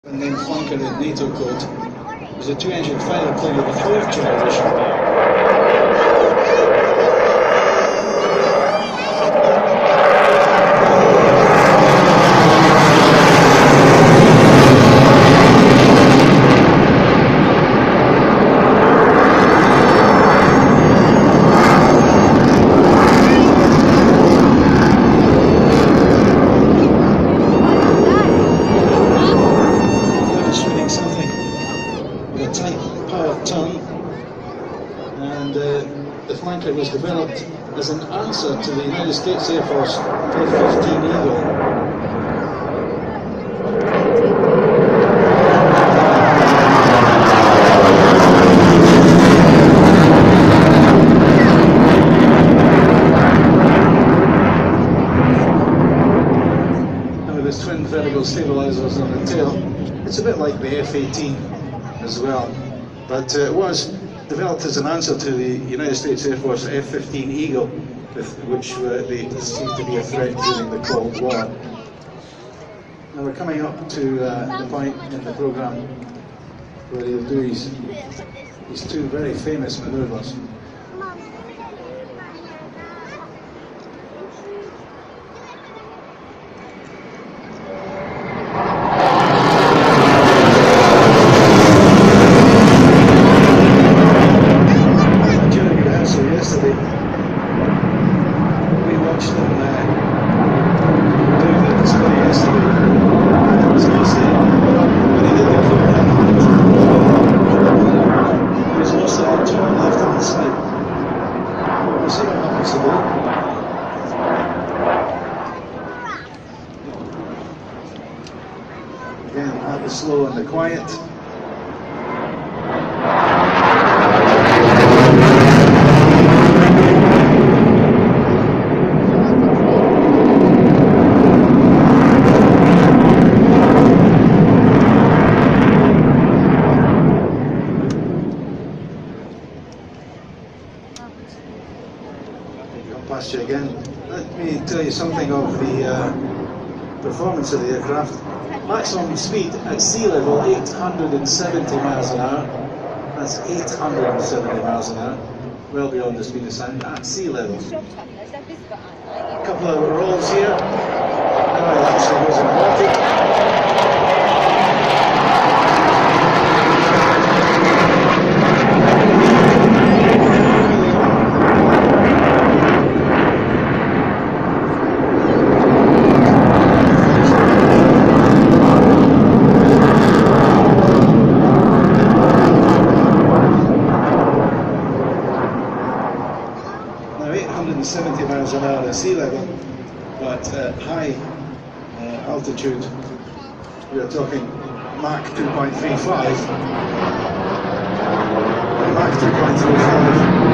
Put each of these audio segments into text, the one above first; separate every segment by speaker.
Speaker 1: and then flanker in NATO code, is a two-engine fighter plane of the fourth generation. The flanker was developed as an answer to the United States Air Force F-15 Eagle. Now with there's twin vertical stabilizers on the tail, it's a bit like the F-18 as well, but it was developed as an answer to the United States Air Force F-15 Eagle, which they perceived to be a threat during the Cold War. Now we're coming up to the point in the program where he'll do his two very famous maneuvers. Again, at the slow and the quiet. Come past you again. Let me tell you something of the performance of the aircraft. Maximum speed at sea level, 870 miles an hour. That's 870 miles an hour, well beyond the speed of sound at sea level. A couple of rolls here. Now it actually goes in vertical. Now 870 miles an hour at sea level, but at high altitude we are talking Mach 2.35. Mach 2.35.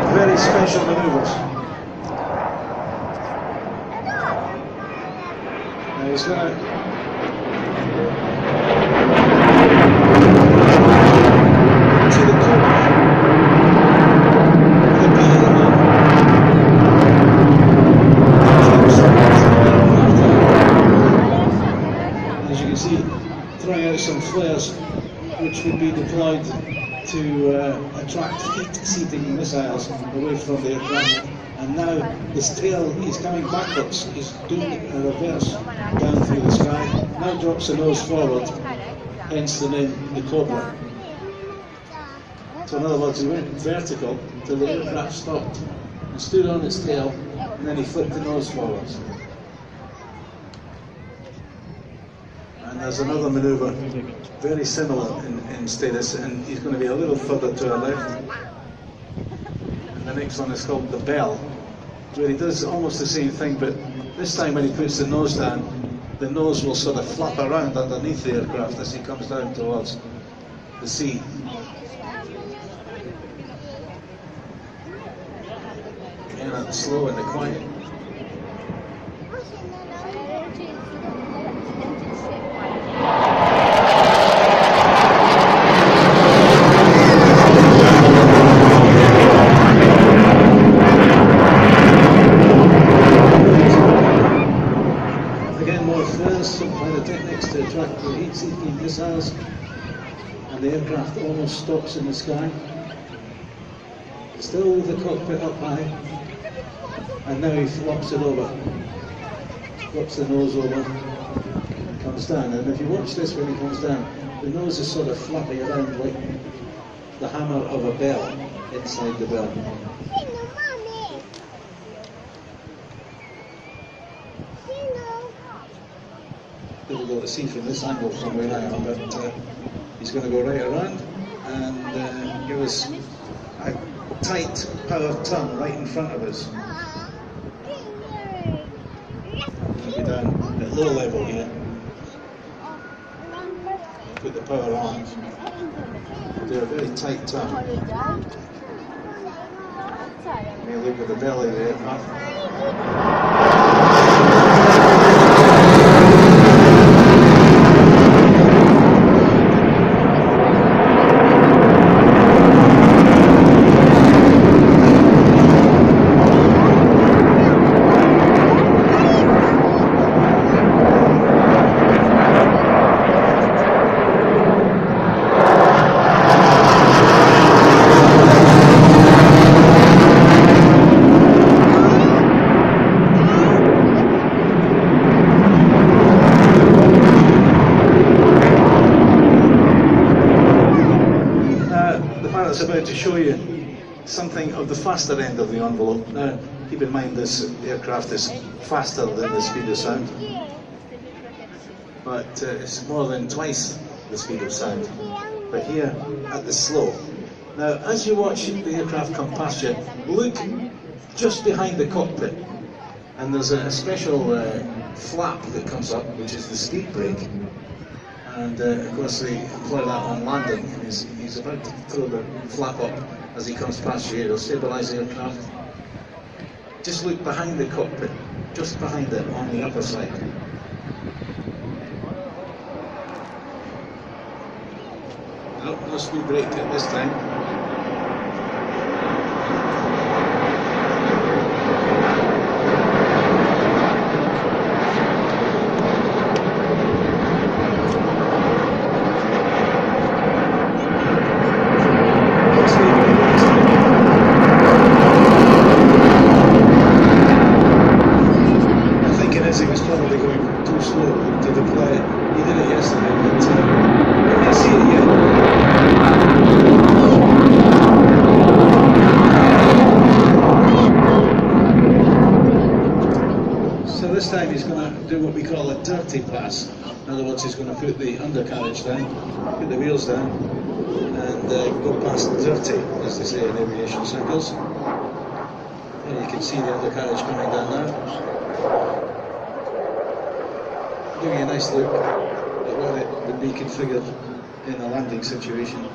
Speaker 1: Very special maneuvers. Now he's going to the cobra. As you can see, throwing out some flares which would be deployed to attract heat-seeking missiles away from the aircraft. And now his tail is coming backwards, he's doing a reverse down through the sky, now drops the nose forward, hence the name the Cobra. So in other words, he went vertical till the aircraft stopped and stood on its tail, and then he flipped the nose forwards. And there's another manoeuvre very similar in status, and he's going to be a little further to our left. And the next one is called the Bell, where he does almost the same thing, but this time when he puts the nose down, the nose will sort of flap around underneath the aircraft as he comes down towards the sea. Again, at the slow and the quiet. more flares, some pyrotechnics to attract the heat-seeking missiles, and the aircraft almost stops in the sky. Still with the cockpit up high, and now he flops it over, flops the nose over, and comes down. And if you watch this when he comes down, the nose is sort of flapping around like the hammer of a bell inside the bell. Difficult to see from this angle from where I am, but he's going to go right around and give us a tight power turn right in front of us. We'll be down at low level here. Put the power on. Do a very tight turn. May look at the belly there. About to show you something of the faster end of the envelope. Now, keep in mind this aircraft is faster than the speed of sound, but it's more than twice the speed of sound. But here at the slow. Now, as you watch the aircraft come past you, look just behind the cockpit, and there's a special flap that comes up, which is the speed brake. And of course they apply that on landing. He's about to throw the flap up as he comes past you. It'll stabilise the aircraft. Just look behind the cockpit, just behind it on the upper side. No speed brake at this time. This time he's going to do what we call a dirty pass. In other words, he's going to put the undercarriage down, put the wheels down, and go past dirty, as they say in aviation circles. And you can see the undercarriage coming down now. Giving a nice look at what it would be configured in a landing situation.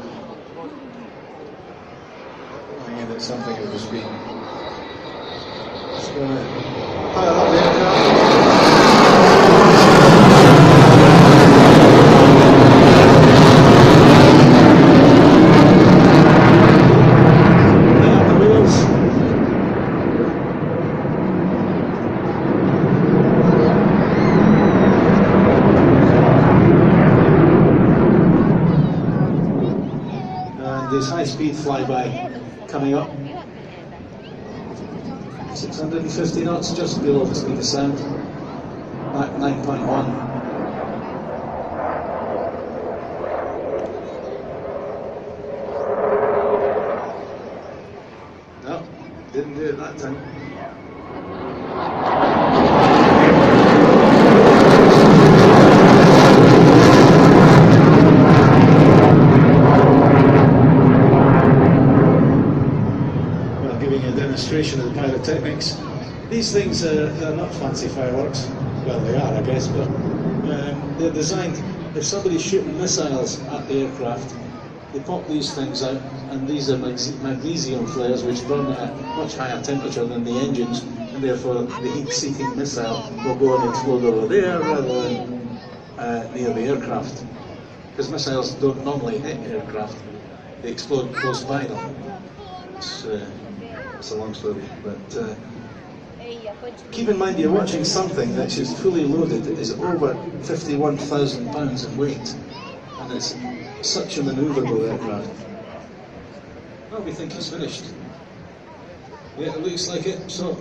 Speaker 1: I think it's something of the speed. It's going to fire up the aircraft. This high-speed flyby coming up. 650 knots, just below the speed of sound. Mach 9.1. No, didn't do it that time. Demonstration of the pyrotechnics. These things are not fancy fireworks. Well, they are, I guess, but they're designed. If somebody's shooting missiles at the aircraft, they pop these things out, and these are magnesium flares which burn at a much higher temperature than the engines, and therefore the heat-seeking missile will go and explode over there rather than near the aircraft. Because missiles don't normally hit aircraft, they explode close by them. It's a long story, but Keep in mind you're watching something that is fully loaded, that is over 51,000 pounds in weight, and it's such a manoeuvrable aircraft. Well, we think it's finished. Yeah, it looks like it, so